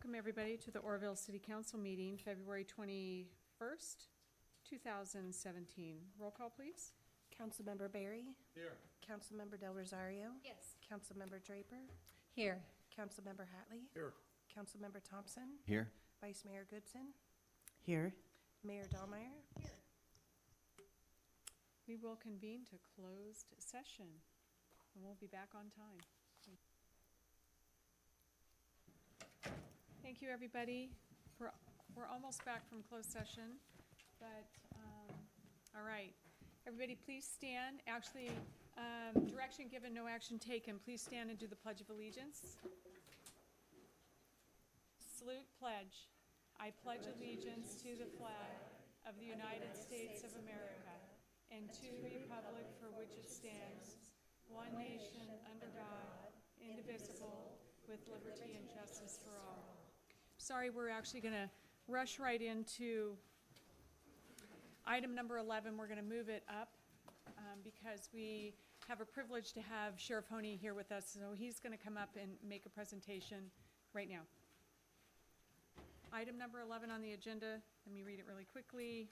Welcome, everybody, to the Oroville City Council meeting, February 21st, 2017. Roll call, please. Councilmember Berry. Here. Councilmember Del Rosario. Yes. Councilmember Draper. Here. Councilmember Hatley. Here. Councilmember Thompson. Here. Vice Mayor Goodson. Here. Mayor Dahlmeyer. We will convene to closed session, and we'll be back on time. Thank you, everybody. We're almost back from closed session, but, all right. Everybody, please stand. Actually, direction given, no action taken. Please stand and do the Pledge of Allegiance. Salute, pledge. I pledge allegiance to the flag of the United States of America and to the republic for which it stands, one nation under God, indivisible, with liberty and justice for all. Sorry, we're actually going to rush right into item number 11. We're going to move it up because we have a privilege to have Sheriff Honey here with us, so he's going to come up and make a presentation right now. Item number 11 on the agenda, let me read it really quickly,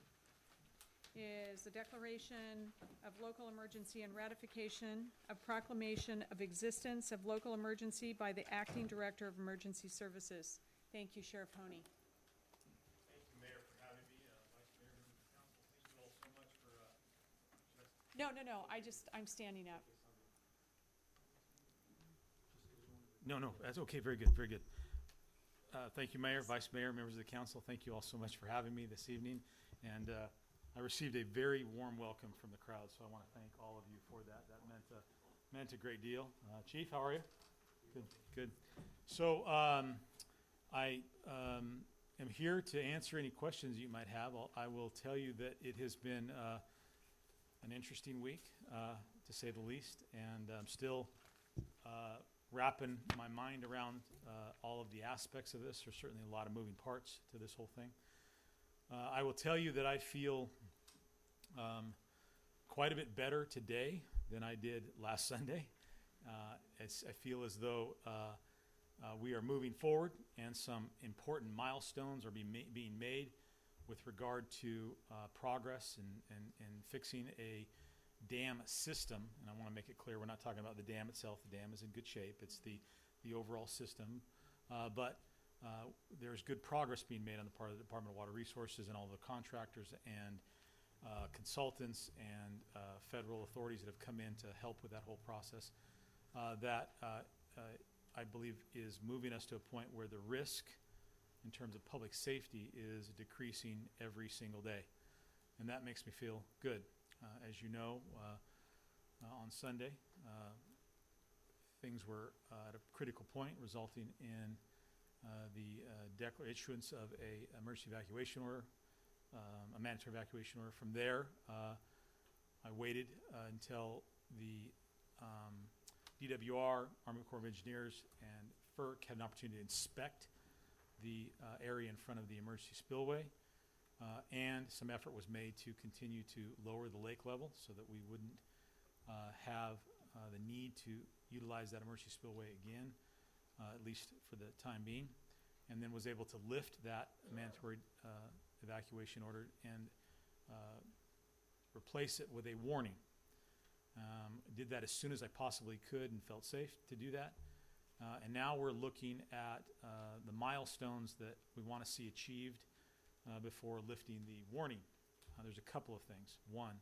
is the declaration of local emergency and ratification of proclamation of existence of local emergency by the Acting Director of Emergency Services. Thank you, Sheriff Honey. Thank you, Mayor, for having me. Vice Mayor, members of the council, thank you all so much for No, I'm standing up. No, that's okay. Very good, very good. Thank you, Mayor, Vice Mayor, members of the council. Thank you all so much for having me this evening. And I received a very warm welcome from the crowd, so I want to thank all of you for that. That meant a great deal. Chief, how are you? Good. So I am here to answer any questions you might have. I will tell you that it has been an interesting week, to say the least, and I'm still wrapping my mind around all of the aspects of this. There's certainly a lot of moving parts to this whole thing. I will tell you that I feel quite a bit better today than I did last Sunday. I feel as though we are moving forward and some important milestones are being made with regard to progress and fixing a dam system. And I want to make it clear, we're not talking about the dam itself. The dam is in good shape. It's the overall system. But there's good progress being made on the part of the Department of Water Resources and all the contractors and consultants and federal authorities that have come in to help with that whole process. That I believe is moving us to a point where the risk in terms of public safety is decreasing every single day. And that makes me feel good. As you know, on Sunday, things were at a critical point, resulting in the issuance of a emergency evacuation order, a mandatory evacuation order. From there, I waited until the DWR, Army Corps of Engineers, and FERC had an opportunity to inspect the area in front of the emergency spillway, and some effort was made to continue to lower the lake level so that we wouldn't have the need to utilize that emergency spillway again, at least for the time being, and then was able to lift that mandatory evacuation order and replace it with a warning. Did that as soon as I possibly could and felt safe to do that. And now we're looking at the milestones that we want to see achieved before lifting the warning. There's a couple of things. One,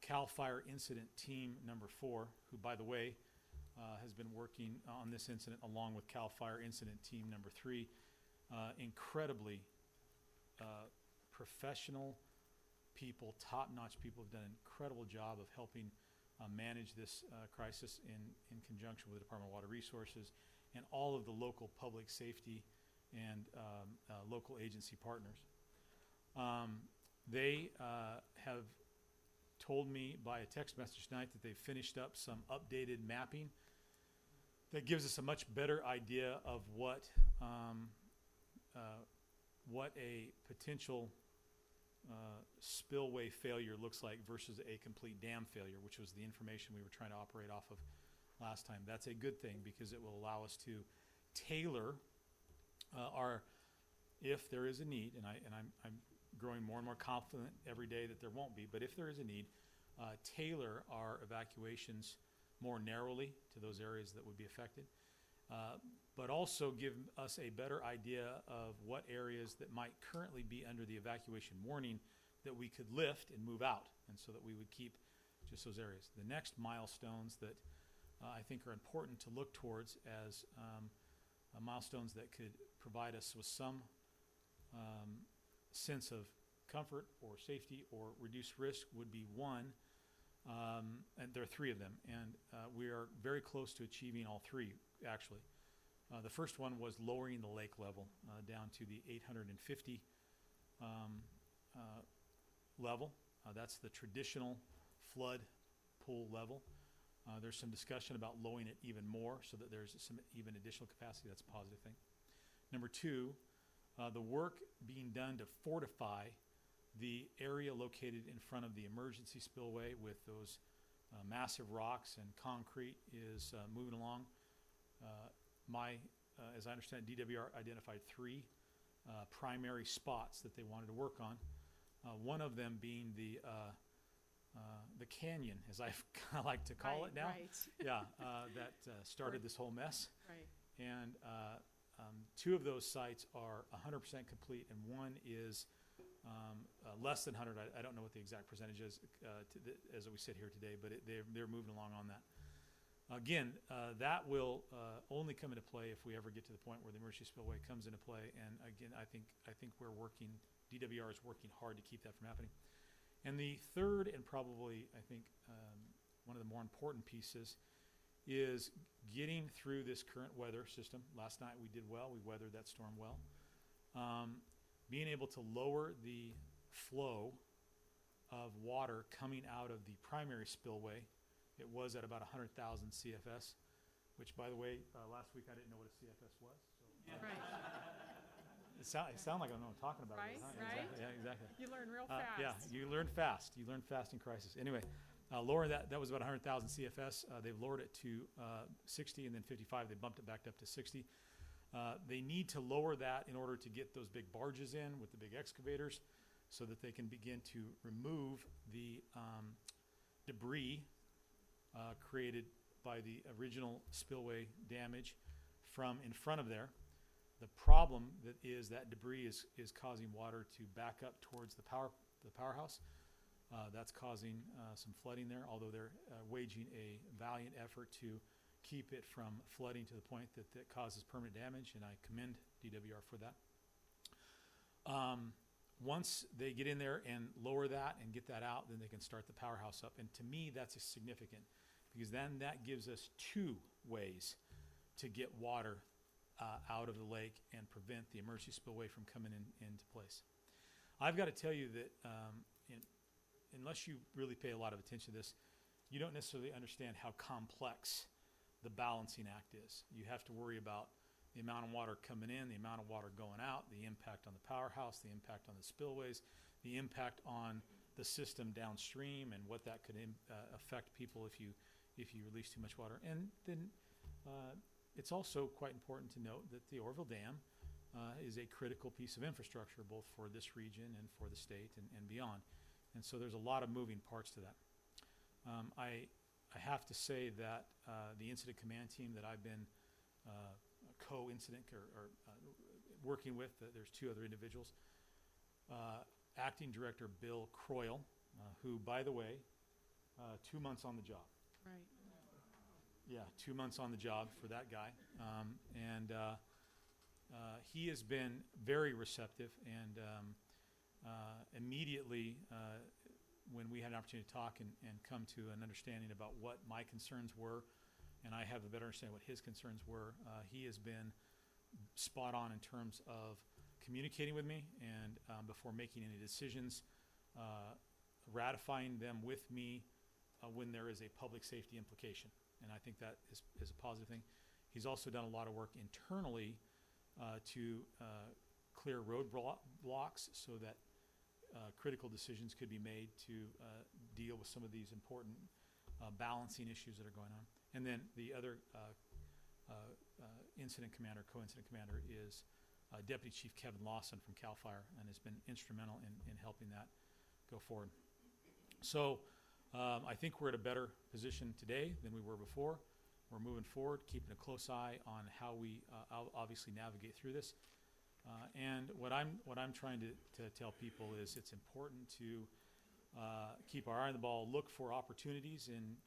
CAL FIRE Incident Team number 4, who, by the way, has been working on this incident along with CAL FIRE Incident Team number 3. Incredibly professional people, top-notch people, have done an incredible job of helping manage this crisis in conjunction with the Department of Water Resources and all of the local public safety and local agency partners. They have told me by a text message tonight that they've finished up some updated mapping that gives us a much better idea of what a potential spillway failure looks like versus a complete dam failure, which was the information we were trying to operate off of last time. That's a good thing because it will allow us to tailor are, if there is a need, and I'm growing more and more confident every day that there won't be, but if there is a need, tailor our evacuations more narrowly to those areas that would be affected, but also give us a better idea of what areas that might currently be under the evacuation warning that we could lift and move out, and so that we would keep just those areas. The next milestones that I think are important to look towards as milestones that could provide us with some sense of comfort or safety or reduced risk would be one, and there are three of them, and we are very close to achieving all three, actually. The first one was lowering the lake level down to the 850 level. That's the traditional flood pool level. There's some discussion about lowering it even more so that there's some even additional capacity. That's a positive thing. Number two, the work being done to fortify the area located in front of the emergency spillway with those massive rocks and concrete is moving along. As I understand, DWR identified three primary spots that they wanted to work on. One of them being the canyon, as I kind of like to call it now. Right. Yeah, that started this whole mess. Right. And two of those sites are 100% complete, and one is less than 100. I don't know what the exact percentage is as we sit here today, but they're moving along on that. Again, that will only come into play if we ever get to the point where the emergency spillway comes into play. And again, I think we're working. DWR is working hard to keep that from happening. And the third, and probably I think one of the more important pieces, is getting through this current weather system. Last night we did well. We weathered that storm well. Being able to lower the flow of water coming out of the primary spillway. It was at about 100,000 CFS, which, by the way, last week I didn't know what a CFS was. So. Right. It sound like I know what I'm talking about. Right, Huh? right. Exactly. Yeah, exactly. You learn real fast. Yeah, you learn fast. You learn fast in crisis. Anyway, lowering that was about 100,000 CFS. They've lowered it to 60, and then 55. They bumped it back up to 60. They need to lower that in order to get those big barges in with the big excavators so that they can begin to remove the debris created by the original spillway damage from in front of there. The problem is that debris is causing water to back up towards the powerhouse. That's causing some flooding there, although they're waging a valiant effort to keep it from flooding to the point that causes permanent damage, and I commend DWR for that. Once they get in there and lower that and get that out, then they can start the powerhouse up. And to me, that's significant because then that gives us two ways to get water out of the lake and prevent the emergency spillway from coming into place. I've got to tell you that unless you really pay a lot of attention to this, you don't necessarily understand how complex the balancing act is. You have to worry about the amount of water coming in, the amount of water going out, the impact on the powerhouse, the impact on the spillways, the impact on the system downstream, and what that could affect people if you release too much water. And then it's also quite important to note that the Oroville Dam is a critical piece of infrastructure, both for this region and for the state and beyond. And so there's a lot of moving parts to that. I have to say that the incident command team that I've been co-incident or working with, there's two other individuals. Acting Director Bill Croyle, who, by the way, 2 months on the job. Right. Yeah, 2 months on the job for that guy. And he has been very receptive, and immediately when we had an opportunity to talk and come to an understanding about what my concerns were, and I have a better understanding what his concerns were, he has been spot on in terms of communicating with me and before making any decisions, ratifying them with me when there is a public safety implication. And I think that is a positive thing. He's also done a lot of work internally to clear road blocks so that critical decisions could be made to deal with some of these important balancing issues that are going on. And then the other incident commander, co-incident commander, is Deputy Chief Kevin Lawson from CAL FIRE, and has been instrumental in helping that go forward. So I think we're at a better position today than we were before. We're moving forward, keeping a close eye on how we obviously navigate through this. And what I'm trying to tell people is it's important to keep our eye on the ball, look for opportunities in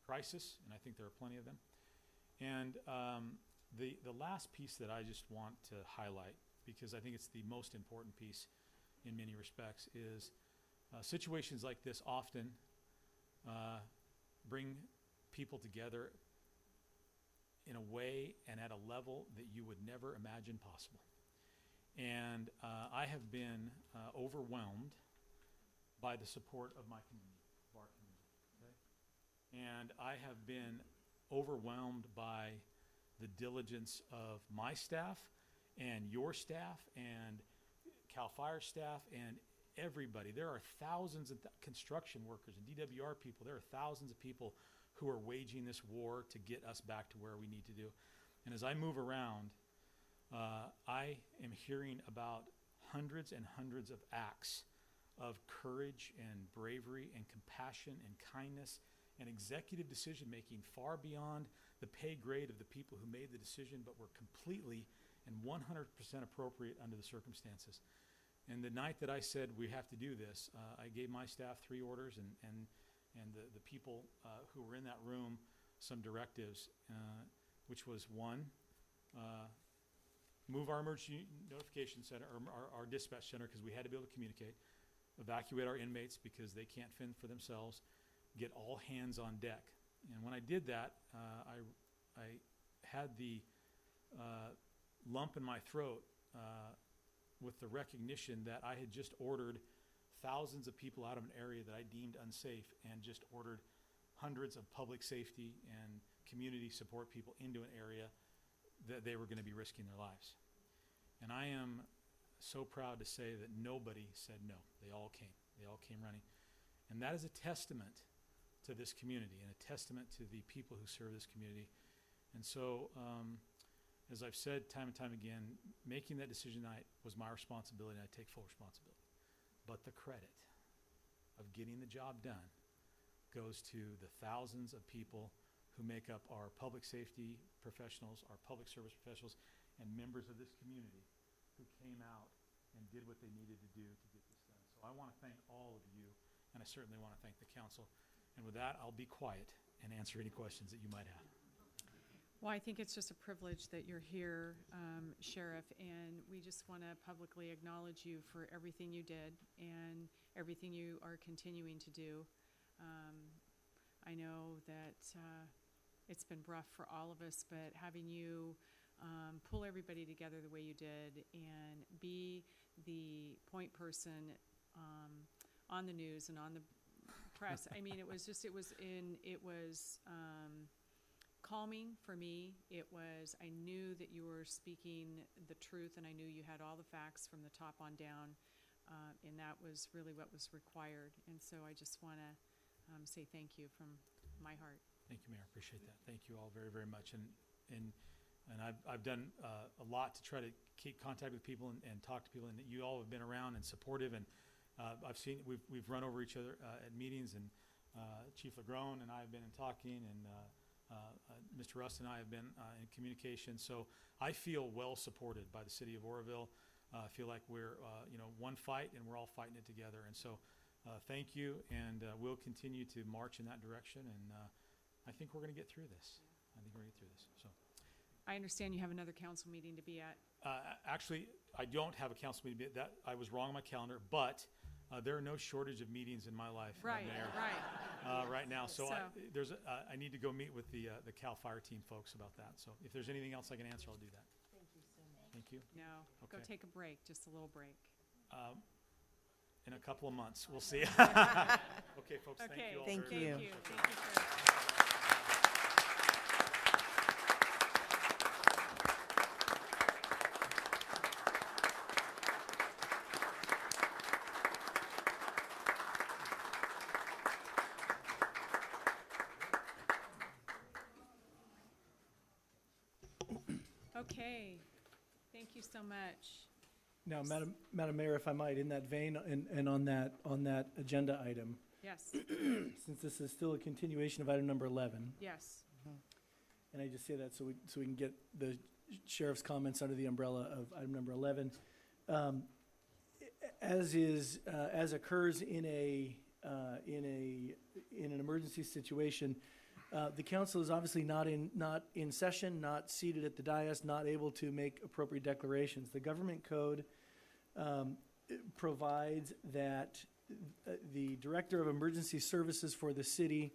crisis, and I think there are plenty of them. And the last piece that I just want to highlight, because I think it's the most important piece in many respects, is situations like this often bring people together in a way and at a level that you would never imagine possible. And I have been overwhelmed by the support of my community, of our community. Okay? And I have been overwhelmed by the diligence of my staff and your staff and CAL FIRE staff and everybody. There are thousands of construction workers and DWR people. There are thousands of people who are waging this war to get us back to where we need to do. And as I move around, I am hearing about hundreds and hundreds of acts of courage and bravery and compassion and kindness and executive decision-making far beyond the pay grade of the people who made the decision, but were completely and 100% appropriate under the circumstances. And the night that I said we have to do this, I gave my staff 3 orders and the people who were in that room some directives, which was 1, move our emergency notification center, or our dispatch center, because we had to be able to communicate, evacuate our inmates because they can't fend for themselves, get all hands on deck. And when I did that, I had the lump in my throat with the recognition that I had just ordered thousands of people out of an area that I deemed unsafe, and just ordered hundreds of public safety and community support people into an area that they were going to be risking their lives. And I am so proud to say that nobody said no. They all came. They all came running. And that is a testament to this community and a testament to the people who serve this community. And so, as I've said time and time again, making that decision tonight was my responsibility, and I take full responsibility. But the credit of getting the job done goes to the thousands of people who make up our public safety professionals, our public service professionals, and members of this community who came out and did what they needed to do to get this done. So I want to thank all of you, and I certainly want to thank the council. And with that, I'll be quiet and answer any questions that you might have. Well, I think it's just a privilege that you're here, Sheriff, and we just want to publicly acknowledge you for everything you did and everything you are continuing to do. I know that it's been rough for all of us, but having you pull everybody together the way you did and be the point person on the news and on the press. I mean, it was calming for me. I knew that you were speaking the truth, and I knew you had all the facts from the top on down, and that was really what was required. And so I just want to say thank you from my heart. Thank you, Mayor. Appreciate that. Thank you all very, very much. And I've done a lot to try to keep contact with people and talk to people, and you all have been around and supportive. And I've seen we've run over each other at meetings, and Chief Lagrone and I have been in talking, and Mr. Rust and I have been in communication. So I feel well supported by the city of Oroville. I feel like we're one fight, and we're all fighting it together. And so thank you, and we'll continue to march in that direction. And I think we're going to get through this. So I understand you have another council meeting to be at. actually, I don't have a council meeting. That I was wrong on my calendar, but there are no shortage of meetings in my life, Right, Mayor, right. right now. So, So- I need to go meet with the CAL FIRE team folks about that. So if there's anything else I can answer, I'll do that. Thank you so much. Thank you. No, go Okay. take a break, just a little break. In a couple of months, we'll see. Okay, folks, thank Okay, you all Thank very, very you. much. Thank you, Sheriff. Okay, Thank you so much. Now, Madam Mayor, if I might, in that vein and on that agenda item, Yes, since this is still a continuation of item number 11, yes. and I just say that so we can get the sheriff's comments under the umbrella of item number 11, as occurs in an emergency situation, the council is obviously not in session, not seated at the dais, not able to make appropriate declarations. The government code provides that the Director of Emergency Services for the city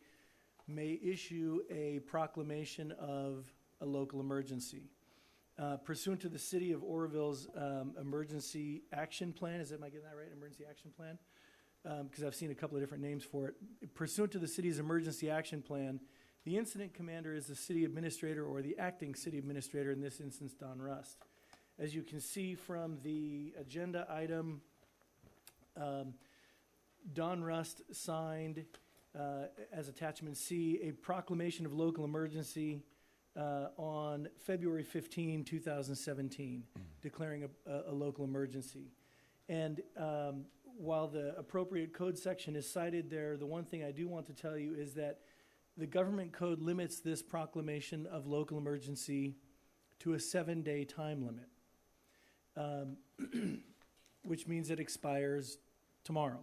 may issue a proclamation of a local emergency. Pursuant to the City of Oroville's Emergency Action Plan, am I getting that right? Emergency Action Plan? Because I've seen a couple of different names for it. Pursuant to the city's Emergency Action Plan, the incident commander is the city administrator or the acting city administrator, in this instance, Don Rust. As you can see from the agenda item, Don Rust signed, as attachment C, a proclamation of local emergency on February 15, 2017, declaring a local emergency. And while the appropriate code section is cited there, the one thing I do want to tell you is that the government code limits this proclamation of local emergency to a 7-day time limit, which means it expires tomorrow.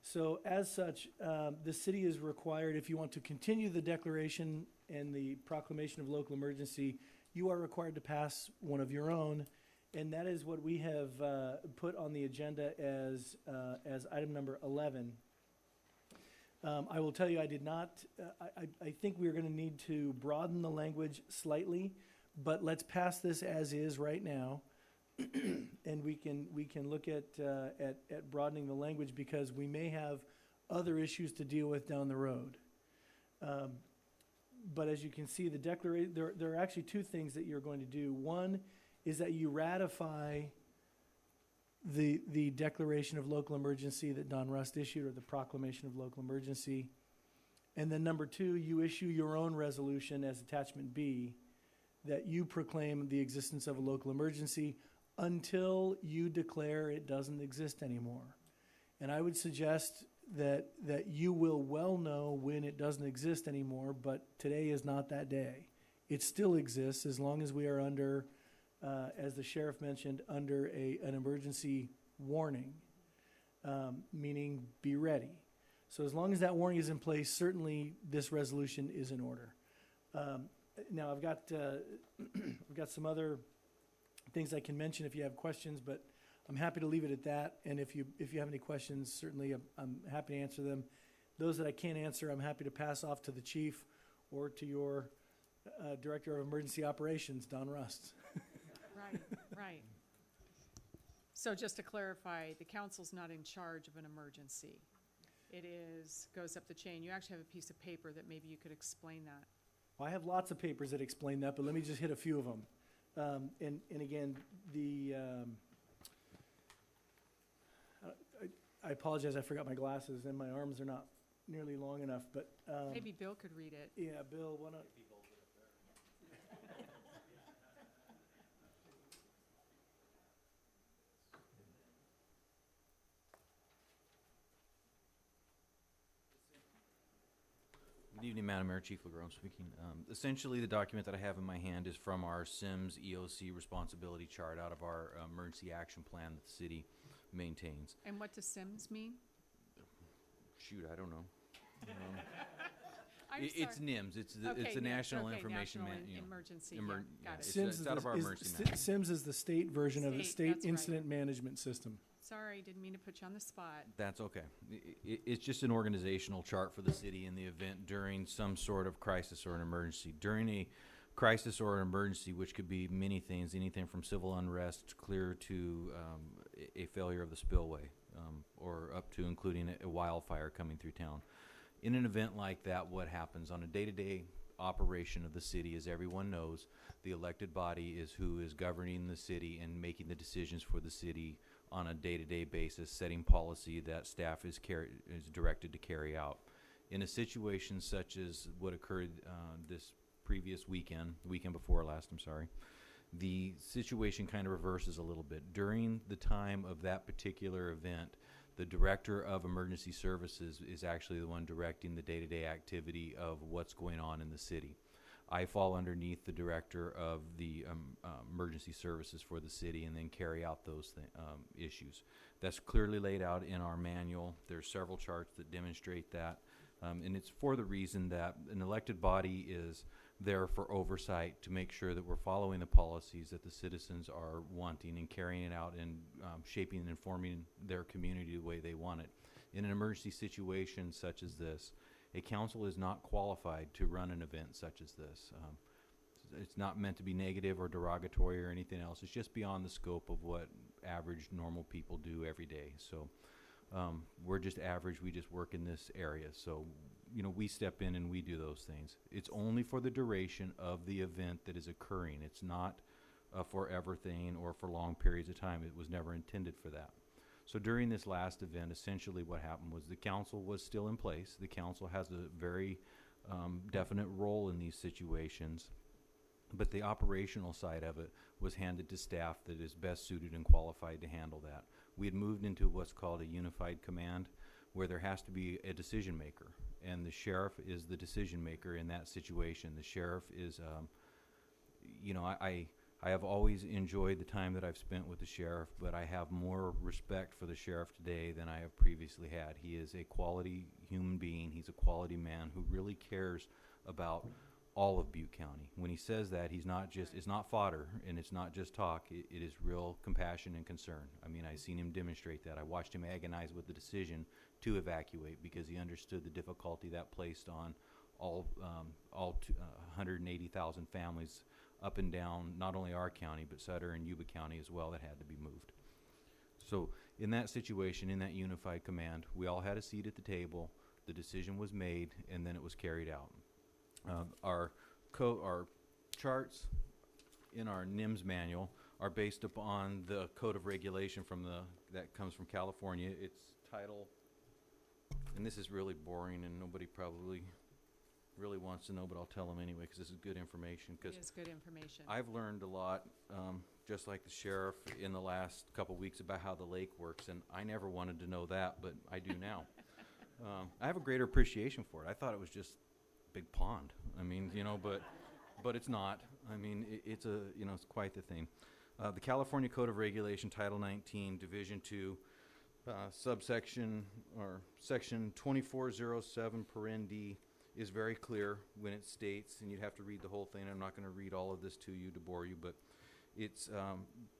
So as such, the city is required, if you want to continue the declaration and the proclamation of local emergency, you are required to pass one of your own, and that is what we have put on the agenda as item number 11. I will tell you, I did not, I think we're going to need to broaden the language slightly, but let's pass this as is right now, and we can look at broadening the language, because we may have other issues to deal with down the road. But as you can see, the declaration, there are actually two things that you're going to do. One is that you ratify the declaration of local emergency that Don Rust issued, or the proclamation of local emergency. And then number two, you issue your own resolution as attachment B, that you proclaim the existence of a local emergency until you declare it doesn't exist anymore. And I would suggest that you will well know when it doesn't exist anymore, but today is not that day. It still exists as long as we are under, as the sheriff mentioned, under an emergency warning, meaning be ready. So as long as that warning is in place, certainly this resolution is in order. Now I've got some other things I can mention if you have questions, but I'm happy to leave it at that. And if you have any questions, certainly I'm happy to answer them. Those that I can't answer, I'm happy to pass off to the chief or to your Director of Emergency Operations, Don Rust. Right. So just to clarify, the council's not in charge of an emergency. It goes up the chain. You actually have a piece of paper that maybe you could explain that. Well, I have lots of papers that explain that, but let me just hit a few of them. And again, I apologize, I forgot my glasses and my arms are not nearly long enough, but. Maybe Bill could read it. Yeah, Bill, why not? Good evening, Madam Mayor, Chief LaGrone speaking. Essentially, the document that I have in my hand is from our SIMS EOC responsibility chart out of our emergency action plan that the city maintains. And what does SIMS mean? Shoot, I don't know. sorry. It's NIMS. It's the NIMS. National Okay, Information National Emergency. Got it. It's out of our emergency management. SIMS is the state version of the State, State that's right. Incident Management System. Sorry, didn't mean to put you on the spot. That's okay. It's just an organizational chart for the city in the event during some sort of crisis or an emergency. During a crisis or an emergency, which could be many things, anything from civil unrest clear to a failure of the spillway, or up to including a wildfire coming through town. In an event like that, what happens on a day-to-day operation of the city, as everyone knows, the elected body is who is governing the city and making the decisions for the city on a day-to-day basis, setting policy that staff is directed to carry out. In a situation such as what occurred this previous weekend, the weekend before last, I'm sorry, The situation kind of reverses a little bit. During the time of that particular event, the director of emergency services is actually the one directing the day-to-day activity of what's going on in the city. I fall underneath the director of the emergency services for the city and then carry out those issues. That's clearly laid out in our manual. There's several charts that demonstrate that. And it's for the reason that an elected body is there for oversight to make sure that we're following the policies that the citizens are wanting and carrying it out and shaping and informing their community the way they want it. In an emergency situation such as this, a council is not qualified to run an event such as this. It's not meant to be negative or derogatory or anything else. It's just beyond the scope of what average normal people do every day. So we're just average. We just work in this area. So, you know, we step in and we do those things. It's only for the duration of the event that is occurring. It's not a forever thing or for long periods of time. It was never intended for that. So during this last event, essentially what happened was the council was still in place. The council has a very definite role in these situations, but the operational side of it was handed to staff that is best suited and qualified to handle that. We had moved into what's called a unified command, where there has to be a decision maker, and the sheriff is the decision maker in that situation. The sheriff is, you know, I have always enjoyed the time that I've spent with the sheriff, but I have more respect for the sheriff today than I have previously had. He is a quality human being. He's a quality man who really cares about all of Butte County. When he says that, he's not just, it's not fodder and it's not just talk. It is real compassion and concern. I mean, I've seen him demonstrate that. I watched him agonize with the decision to evacuate because he understood the difficulty that placed on all 180,000 families up and down, not only our county, but Sutter and Yuba County as well, that had to be moved. So in that situation, in that unified command, we all had a seat at the table, the decision was made, and then it was carried out. Our charts in our NIMS manual are based upon the code of regulation that comes from California. It's title, and this is really boring and nobody probably really wants to know, but I'll tell them anyway because this is good information. It is good information. I've learned a lot, just like the sheriff, in the last couple weeks about how the lake works, and I never wanted to know that, but I do now. I have a greater appreciation for it. I thought it was just a big pond. I mean, you know, but it's not. I mean, it's quite the thing. The California Code of Regulation, Title 19, Division 2, subsection or section 2407 paren D is very clear when it states, and you'd have to read the whole thing. I'm not going to read all of this to you to bore you, but it's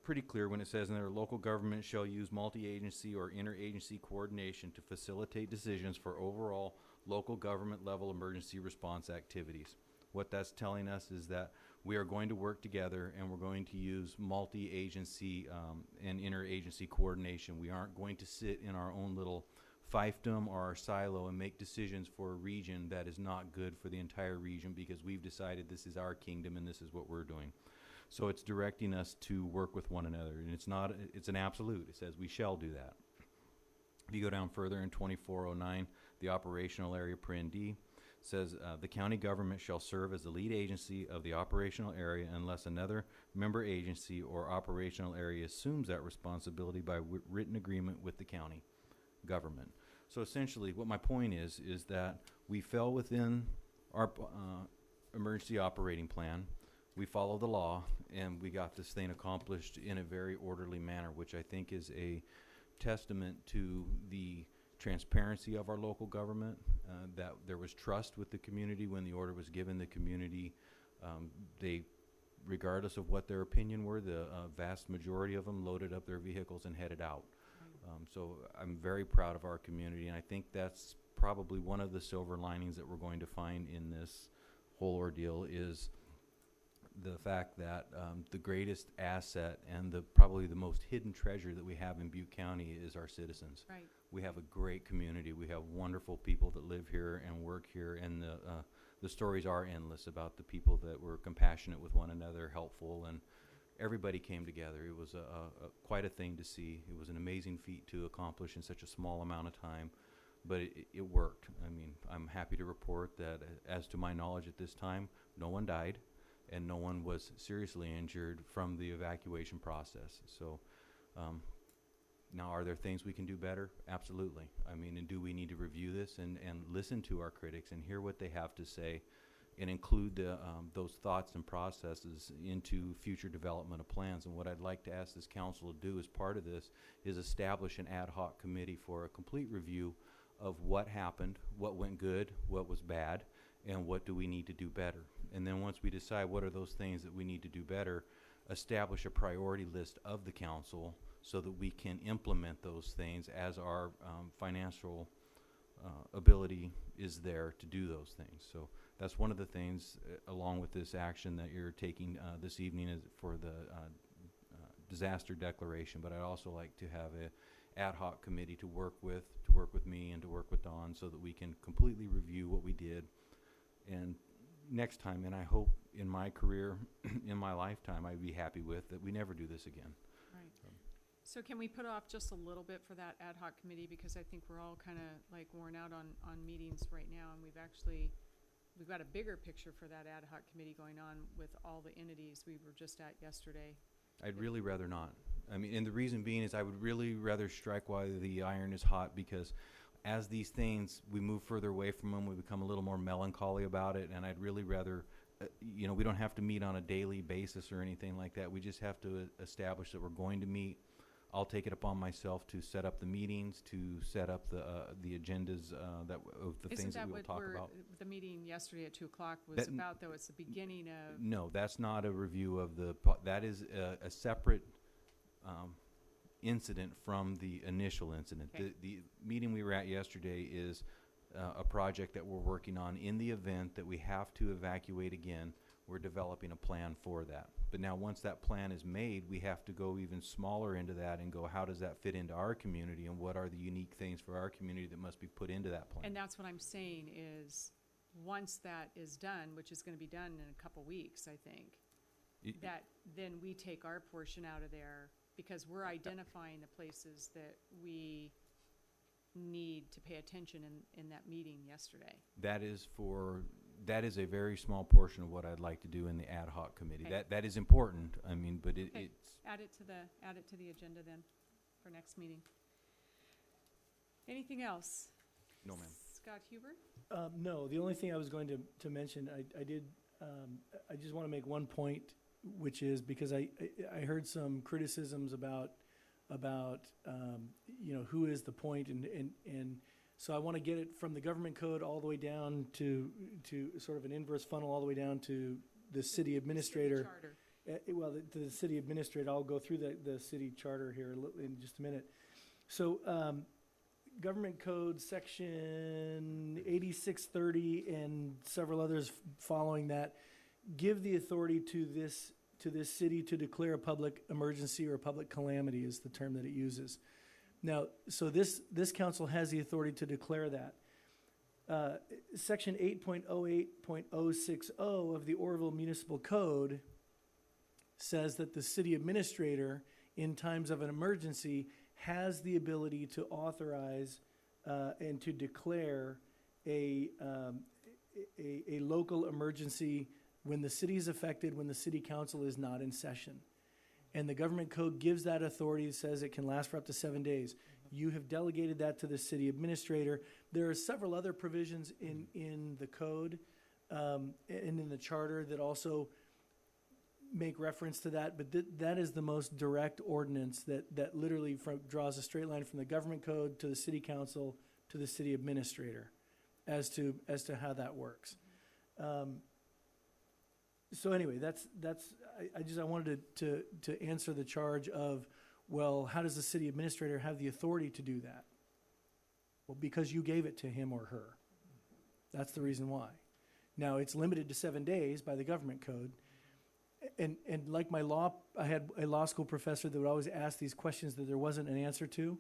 pretty clear when it says in there, local government shall use multi-agency or interagency coordination to facilitate decisions for overall local government level emergency response activities. What that's telling us is that we are going to work together and we're going to use multi-agency and interagency coordination. We aren't going to sit in our own little fiefdom or our silo and make decisions for a region that is not good for the entire region because we've decided this is our kingdom and this is what we're doing. So it's directing us to work with one another, and it's an absolute. It says we shall do that. If you go down further in 2409, the operational area paren D says the county government shall serve as the lead agency of the operational area unless another member agency or operational area assumes that responsibility by written agreement with the county government. So essentially what my point is that we fell within our emergency operating plan. We follow the law and we got this thing accomplished in a very orderly manner, which I think is a testament to the transparency of our local government, that there was trust with the community when the order was given. The community, they, regardless of what their opinion were, the vast majority of them loaded up their vehicles and headed out. So I'm very proud of our community, and I think that's probably one of the silver linings that we're going to find in this whole ordeal is the fact that the greatest asset and probably the most hidden treasure that we have in Butte County is our citizens. Right. We have a great community. We have wonderful people that live here and work here, and the stories are endless about the people that were compassionate with one another, helpful, and everybody came together. It was quite a thing to see. It was an amazing feat to accomplish in such a small amount of time, but it worked. I mean, I'm happy to report that, as to my knowledge at this time, no one died. and no one was seriously injured from the evacuation process. So, now, are there things we can do better? Absolutely. I mean, and do we need to review this and listen to our critics and hear what they have to say and include those thoughts and processes into future development of plans? And what I'd like to ask this council to do as part of this is establish an ad hoc committee for a complete review of what happened, what went good, what was bad, and what do we need to do better. And then once we decide what are those things that we need to do better, establish a priority list of the council so that we can implement those things as our financial ability is there to do those things. So that's one of the things, along with this action that you're taking this evening, is for the disaster declaration. But I'd also like to have a ad hoc committee to work with me and to work with Dawn, so that we can completely review what we did. And next time, and I hope in my career, in my lifetime, I'd be happy with that we never do this again. Right. So can we put off just a little bit for that ad hoc committee, because I think we're all kind of like worn out on meetings right now, and we've got a bigger picture for that ad hoc committee going on with all the entities we were just at yesterday. I'd really rather not. I mean, and the reason being is I would really rather strike while the iron is hot, because as these things, we move further away from them, we become a little more melancholy about it, and I'd really rather, we don't have to meet on a daily basis or anything like that. We just have to establish that we're going to meet. I'll take it upon myself to set up the meetings, to set up the agendas of the things that we'll talk about. The meeting yesterday at 2 o'clock was That- about, though? It's the beginning of. No, that's not a review of that is a separate incident from the initial incident. Okay. The meeting we were at yesterday is a project that we're working on. In the event that we have to evacuate again, we're developing a plan for that. But now once that plan is made, we have to go even smaller into that and go, how does that fit into our community, and what are the unique things for our community that must be put into that plan? And that's what I'm saying is, once that is done, which is going to be done in a couple weeks, I think, that then we take our portion out of there, because we're identifying the places that we need to pay attention in that meeting yesterday. That is a very small portion of what I'd like to do in the ad hoc committee. Okay. That is important. I mean, but Okay. it's Add it to the agenda then for next meeting. Anything else? no, ma'am. Scott Huber? No, the only thing I was going to mention, I just want to make one point, which is because I heard some criticisms about who is the point, and so I want to get it from the government code all the way down to sort of an inverse funnel all the way down to the city administrator. City charter. To the city administrator. I'll go through the city charter here in just a minute. So government code section 8630 and several others following that give the authority to this city to declare a public emergency or a public calamity is the term that it uses. Now, so this council has the authority to declare that. Section 8.08.060 of the Oroville Municipal Code says that the city administrator, in times of an emergency, has the ability to authorize and to declare a local emergency when the city is affected, when the city council is not in session. And the government code gives that authority. It says it can last for up to 7 days. You have delegated that to the city administrator. There are several other provisions in the code and in the charter that also make reference to that, but that is the most direct ordinance that literally draws a straight line from the government code to the city council to the city administrator as to how that works. So anyway, I wanted to answer the charge of, well, how does the city administrator have the authority to do that? Well, because you gave it to him or her. That's the reason why. Now, it's limited to 7 days by the government code. And like I had a law school professor that would always ask these questions that there wasn't an answer to.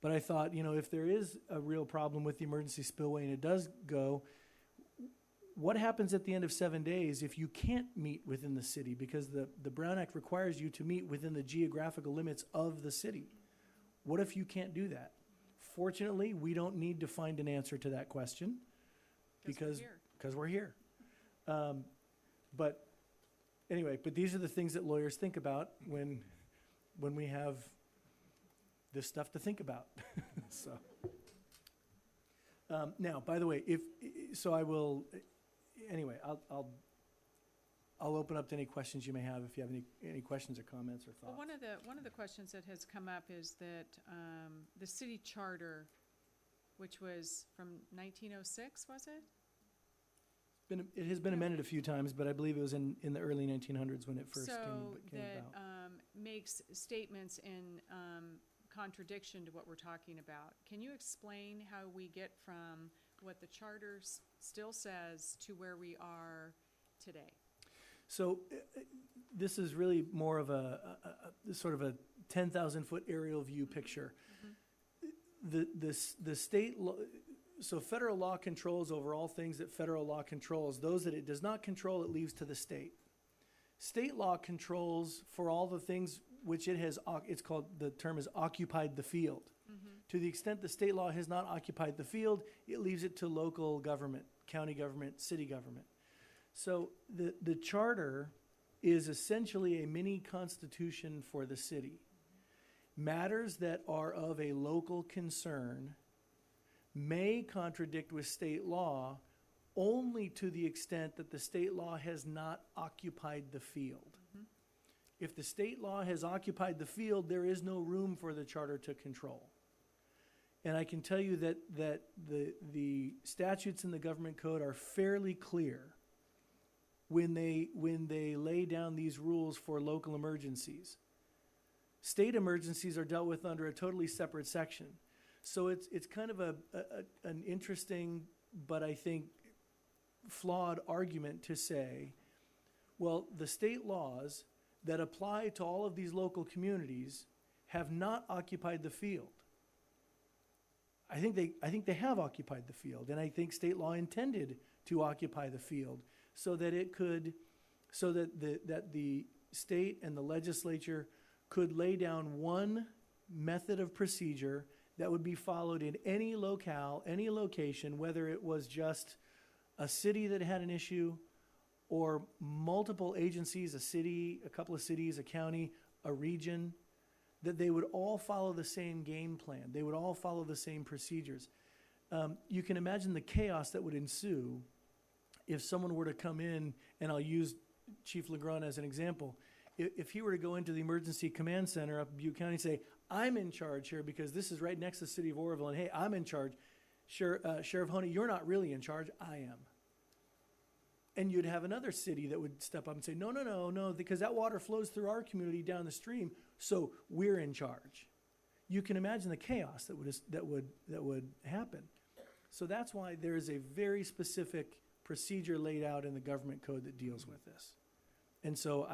But I thought, if there is a real problem with the emergency spillway and it does go, what happens at the end of 7 days if you can't meet within the city? Because the Brown Act requires you to meet within the geographical limits of the city. What if you can't do that? Fortunately, we don't need to find an answer to that question because we're here. But anyway, but these are the things that lawyers think about when we have this stuff to think about. So, now, by the way, I will, anyway, I'll open up to any questions you may have if you have any questions or comments or Well, thoughts. one of the questions that has come up is that the city charter, which was from 1906, was it? It has been amended a few times, but I believe it was in the early 1900s when it first So came that about. makes statements in contradiction to what we're talking about. Can you explain how we get from what the charter still says to where we are today? So this is really more of a sort of a 10,000-foot aerial view picture. The state law, so federal law controls over all things that federal law controls. Those that it does not control, it leaves to the state. State law controls for all the things which it has, it's called, the term is occupied the field. To the extent the state law has not occupied the field, it leaves it to local government, county government, city government. So the charter is essentially a mini constitution for the city. Matters that are of a local concern may contradict with state law only to the extent that the state law has not occupied the field. If the state law has occupied the field, there is no room for the charter to control. And I can tell you that the statutes in the government code are fairly clear when they lay down these rules for local emergencies. State emergencies are dealt with under a totally separate section. So it's kind of an interesting, but I think flawed argument to say, well, the state laws that apply to all of these local communities have not occupied the field. I think they have occupied the field, and I think state law intended to occupy the field so that the state and the legislature could lay down one method of procedure that would be followed in any locale, any location, whether it was just a city that had an issue or multiple agencies, a city, a couple of cities, a county, a region, that they would all follow the same game plan. They would all follow the same procedures. You can imagine the chaos that would ensue if someone were to come in, and I'll use Chief Legrand as an example. If he were to go into the emergency command center up in Butte County and say, I'm in charge here because this is right next to the city of Oroville, and hey, I'm in charge. Sheriff Honey, you're not really in charge, I am. And you'd have another city that would step up and say, no, because that water flows through our community down the stream, so we're in charge. You can imagine the chaos that would happen. So that's why there is a very specific procedure laid out in the government code that deals with this. And so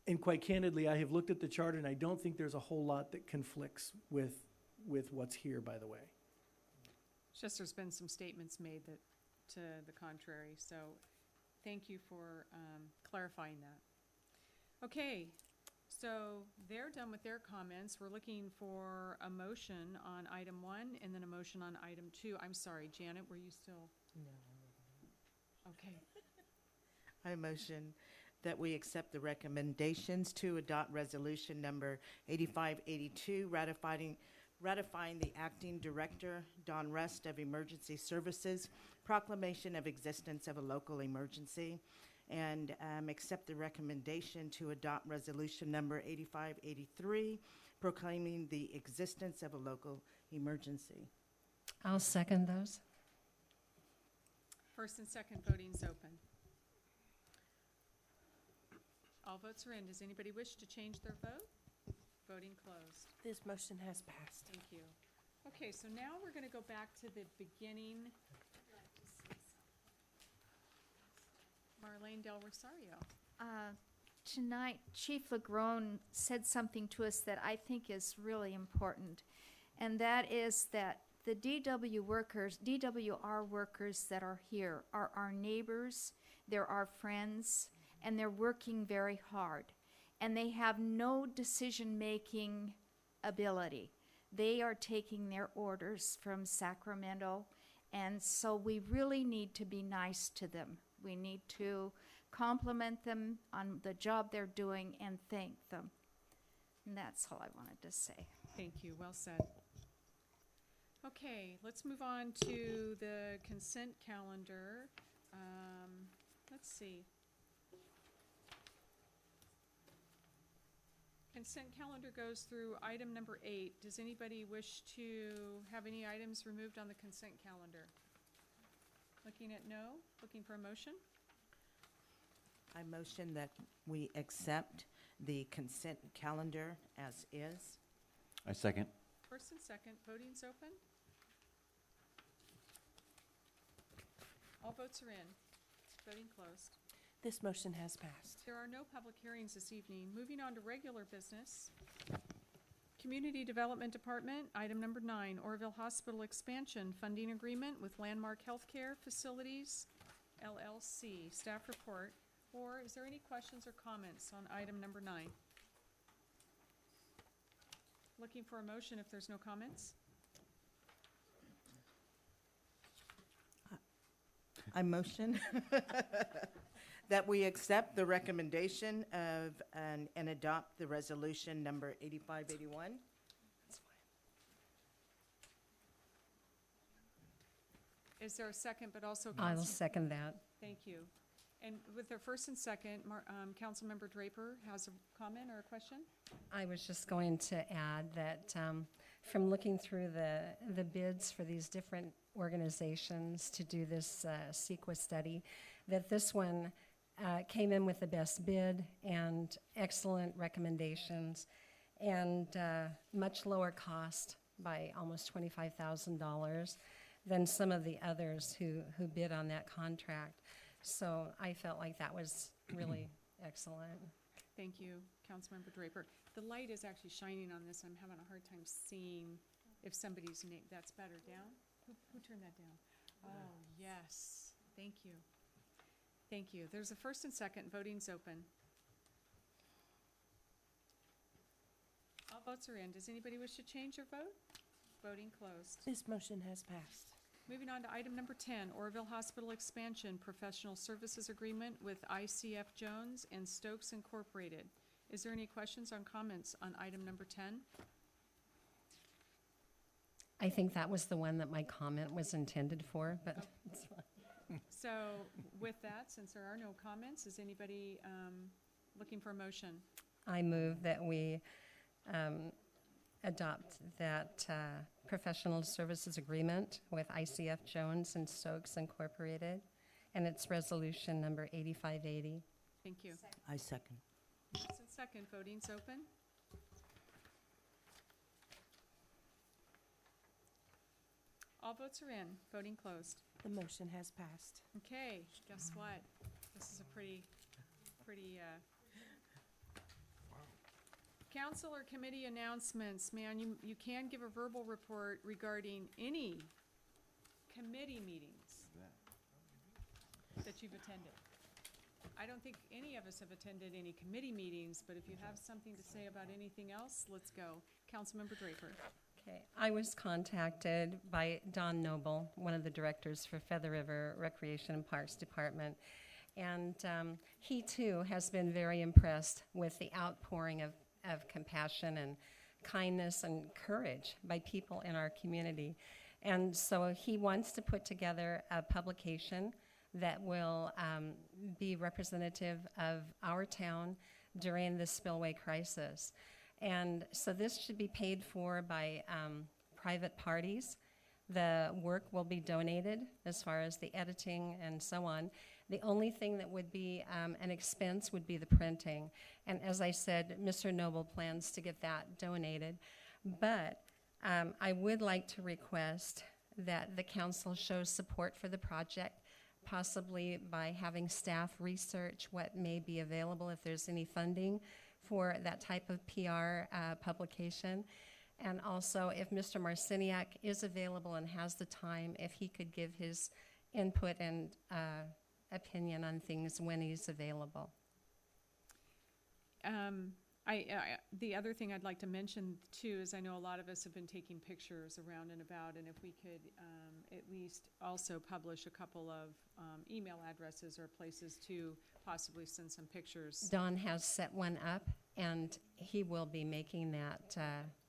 and quite candidly, I have looked at the charter, and I don't think there's a whole lot that conflicts with what's here, by the way. It's just there's been some statements made that to the contrary, so thank you for clarifying that. Okay, so they're done with their comments. We're looking for a motion on item 1 and then a motion on item 2. I'm sorry, Janet, were you still? No. Okay. I motion that we accept the recommendations to adopt resolution number 8582, ratifying the acting director, Don Rust of Emergency Services, proclamation of existence of a local emergency, and accept the recommendation to adopt resolution number 8583, proclaiming the existence of a local emergency. I'll second those. First and second voting's open. All votes are in. Does anybody wish to change their vote? Voting closed. This motion has passed. Thank you. Okay, so now we're going to go back to the beginning. Marlene Del Rosario. Tonight, Chief Legrand said something to us that I think is really important, and that is that the DWR workers that are here are our neighbors, they're our friends, and they're working very hard, and they have no decision-making ability. They are taking their orders from Sacramento, and so we really need to be nice to them. We need to compliment them on the job they're doing and thank them. And that's all I wanted to say. Thank you, well said. Okay, let's move on to the consent calendar. Let's see. Consent calendar goes through item number 8. Does anybody wish to have any items removed on the consent calendar? Looking at no, looking for a motion? I motion that we accept the consent calendar as is. I second. First and second, voting's open. All votes are in. Voting closed. This motion has passed. There are no public hearings this evening. Moving on to regular business. Community Development Department, item number 9, Oroville Hospital Expansion Funding Agreement with Landmark Healthcare Facilities, LLC. Staff report. Or is there any questions or comments on item number 9? Looking for a motion if there's no comments? I motion that we accept the recommendation of and adopt the resolution number 8581. Is there a second, but also I will Council? second that. Thank you. And with the first and second, Councilmember Draper has a comment or a question? I was just going to add that from looking through the bids for these different organizations to do this CEQA study, that this one came in with the best bid and excellent recommendations and much lower cost by almost $25,000 than some of the others who bid on that contract. So I felt like that was really excellent. Thank you, Councilmember Draper. The light is actually shining on this. I'm having a hard time seeing if somebody's name, that's better. Down? Who turned that down? Oh, yes. Thank you. Thank you. There's a first and second. Voting's open. All votes are in. Does anybody wish to change their vote? Voting closed. This motion has passed. Moving on to item number 10, Oroville Hospital Expansion Professional Services Agreement with ICF Jones and Stokes Incorporated. Is there any questions or comments on item number 10? I think that was the one that my comment was intended for, but it's fine. So with that, since there are no comments, is anybody looking for a motion? I move that we adopt that professional services agreement with ICF Jones and Stokes Incorporated, and it's resolution number 8580. Thank you. I second. First and second, voting's open. All votes are in. Voting closed. The motion has passed. Okay, guess what? This is a pretty, council or committee announcements. Man, you can give a verbal report regarding any committee meetings that you've attended. I don't think any of us have attended any committee meetings, but if you have something to say about anything else, let's go. Councilmember Draper. Okay, I was contacted by Don Noble, one of the directors for Feather River Recreation and Parks Department, and he too has been very impressed with the outpouring of compassion and kindness and courage by people in our community. And so he wants to put together a publication that will be representative of our town during the spillway crisis. And so this should be paid for by private parties. The work will be donated as far as the editing and so on. The only thing that would be an expense would be the printing. And as I said, Mr. Noble plans to get that donated. But I would like to request that the council shows support for the project, possibly by having staff research what may be available if there's any funding for that type of PR publication. And also, if Mr. Marciniak is available and has the time, if he could give his input and opinion on things when he's available. The other thing I'd like to mention too is I know a lot of us have been taking pictures around and about, and if we could at least also publish a couple of email addresses or places to possibly send some pictures. Don has set one up, and he will be making that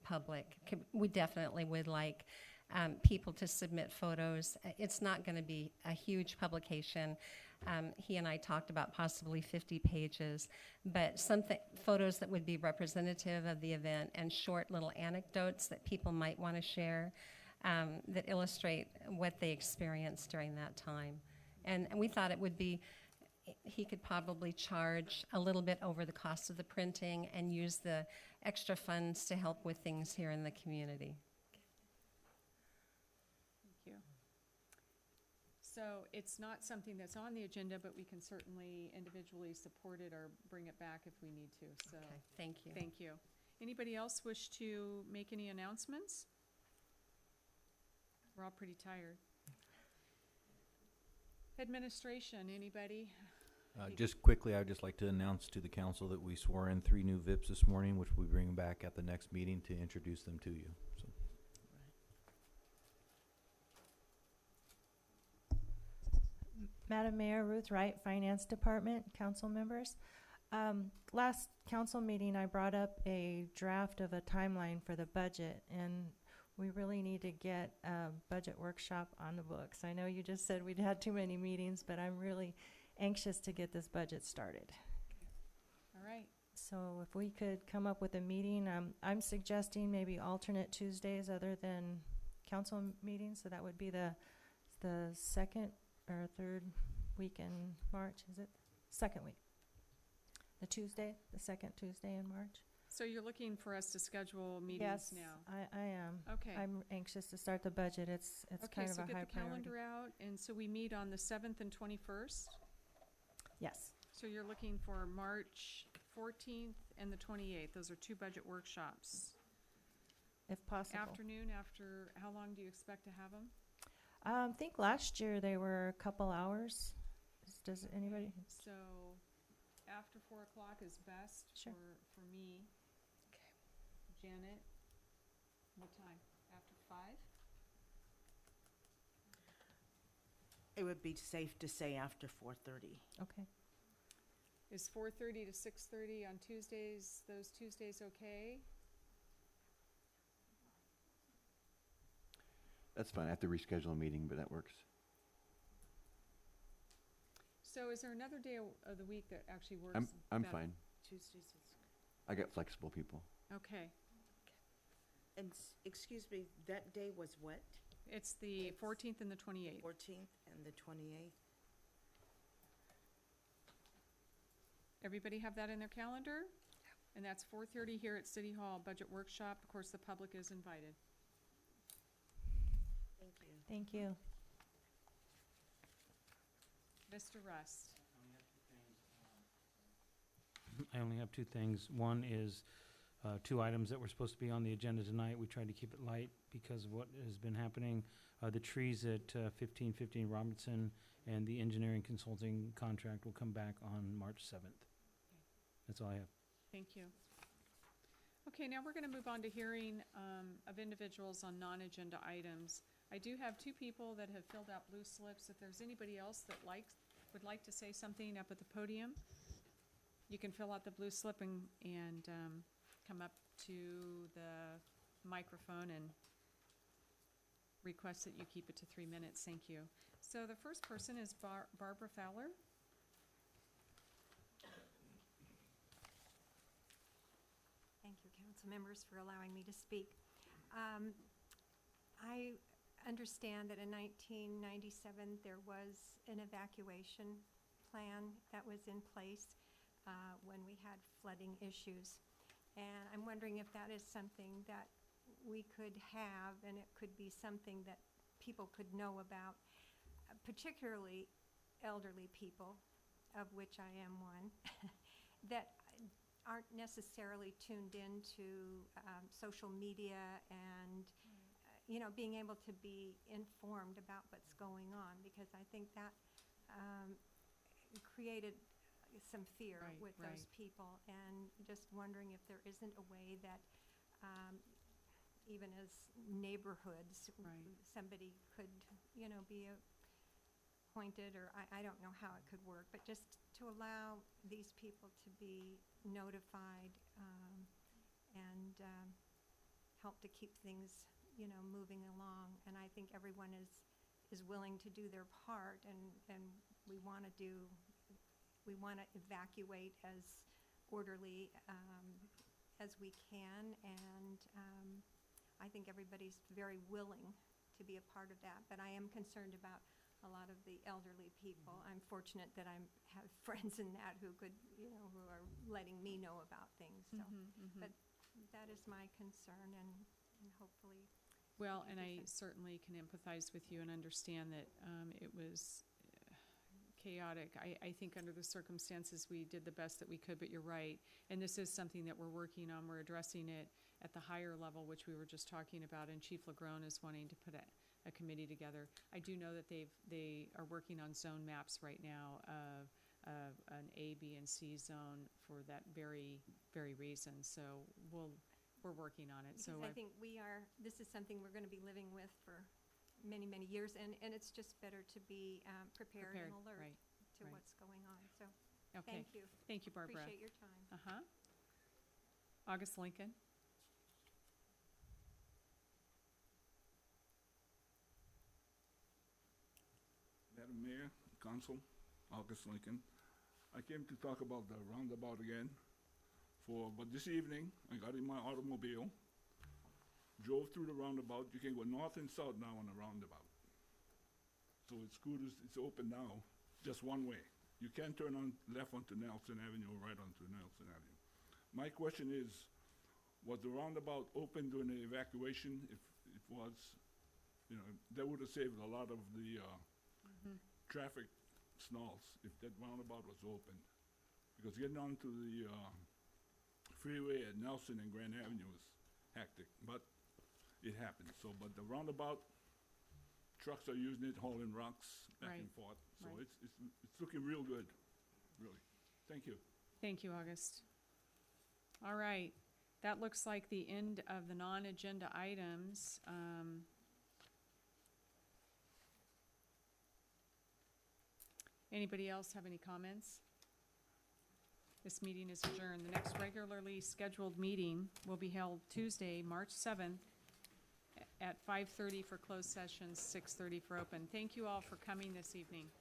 public. We definitely would like people to submit photos. It's not going to be a huge publication. He and I talked about possibly 50 pages, but photos that would be representative of the event and short little anecdotes that people might want to share that illustrate what they experienced during that time. And we thought it would be, he could probably charge a little bit over the cost of the printing and use the extra funds to help with things here in the community. Thank you. So it's not something that's on the agenda, but we can certainly individually support it or bring it back if we need to. So Okay, thank you. thank you. Anybody else wish to make any announcements? We're all pretty tired. Administration, anybody? Just quickly, I would just like to announce to the council that we swore in 3 new VIPs this morning, which we bring back at the next meeting to introduce them to you. So. Madam Mayor, Ruth Wright, Finance Department, council members. Last council meeting, I brought up a draft of a timeline for the budget, and we really need to get a budget workshop on the books. I know you just said we'd had too many meetings, but I'm really anxious to get this budget started. All right. So if we could come up with a meeting, I'm suggesting maybe alternate Tuesdays other than council meetings, so that would be the second or third week in March, is it? Second week. The second Tuesday in March. So you're looking for us to schedule meetings now? Yes, I am. Okay. I'm anxious to start the budget. It's Okay, kind of so a high get the priority. calendar out, and so we meet on the 7th and 21st. Yes, So you're looking for March 14th and the 28th. Those are 2 budget workshops. if possible. Afternoon, after, how long do you expect to have them? I think last year they were a couple hours. Does anybody? So after 4 o'clock is best Sure. for me. Okay. Janet, what time? After 5? It would be safe to say after 4:30. Okay. Is 4:30 to 6:30 on Tuesdays, those Tuesdays okay? That's fine. I have to reschedule a meeting, but that works. So is there another day of the week that actually works? I'm better? fine. Tuesdays is, I got flexible people. Okay. and excuse me, that day was what? It's the 14th and the 28th. 14th and the 28th? Everybody have that in their calendar? And that's 4:30 here at City Hall, budget workshop. Of course, the public is invited. Thank you. Thank you. Mr. Rust. I only have 2 things. One is 2 items that were supposed to be on the agenda tonight. We tried to keep it light because of what has been happening. The trees at 1515 Robinson and the engineering consulting contract will come back on March 7th. That's all I have. Thank you. Okay, now we're going to move on to hearing of individuals on non-agenda items. I do have 2 people that have filled out blue slips. If there's anybody else that would like to say something up at the podium, you can fill out the blue slip and come up to the microphone and request that you keep it to 3 minutes. Thank you. So the first person is Barbara Fowler. Thank you, council members, for allowing me to speak. I understand that in 1997 there was an evacuation plan that was in place when we had flooding issues. And I'm wondering if that is something that we could have, and it could be something that people could know about, particularly elderly people, of which I am one, that aren't necessarily tuned into social media and being able to be informed about what's going on, because I think that created some fear Right, with those right. people, and just wondering if there isn't a way that, even as neighborhoods, Right. somebody could, be appointed, or I don't know how it could work, but just to allow these people to be notified, and help to keep things, moving along. And I think everyone is willing to do their part, and we want to evacuate as orderly as we can, and I think everybody's very willing to be a part of that. But I am concerned about a lot of the elderly people. I'm fortunate that I have friends in that who could, who are letting me know about things. So, but that is my concern, and hopefully. Well, and I certainly can empathize with you and understand that it was chaotic. I think under the circumstances, we did the best that we could, but you're right. And this is something that we're working on. We're addressing it at the higher level, which we were just talking about, and Chief Lagrone is wanting to put a committee together. I do know that they are working on zone maps right now of an A, B, and C zone for that very, very reason. So we're working on it. Because So I think this is something we're going to be living with for many, many years, and it's just better to be prepared and alert right, to right. what's going on. So, Okay. thank you. Thank you, Barbara. Appreciate your time. Uh-huh. August Lincoln. Madam Mayor, Council, August Lincoln. I came to talk about the roundabout again. But this evening, I got in my automobile, drove through the roundabout. You can go north and south now on the roundabout. So it's open now, just one way. You can't turn on left onto Nelson Avenue or right onto Nelson Avenue. My question is, was the roundabout open during the evacuation? If it was, that would have saved a lot of the traffic snarls if that roundabout was open. Because getting onto the freeway at Nelson and Grand Avenue is hectic, but it happens. But the roundabout, trucks are using it, hauling rocks back and Right, forth. So right. it's looking real good, really. Thank you. Thank you, August. All right. That looks like the end of the non-agenda items. Anybody else have any comments? This meeting is adjourned. The next regularly scheduled meeting will be held Tuesday, March 7th at 5:30 for closed sessions, 6:30 for open. Thank you all for coming this evening.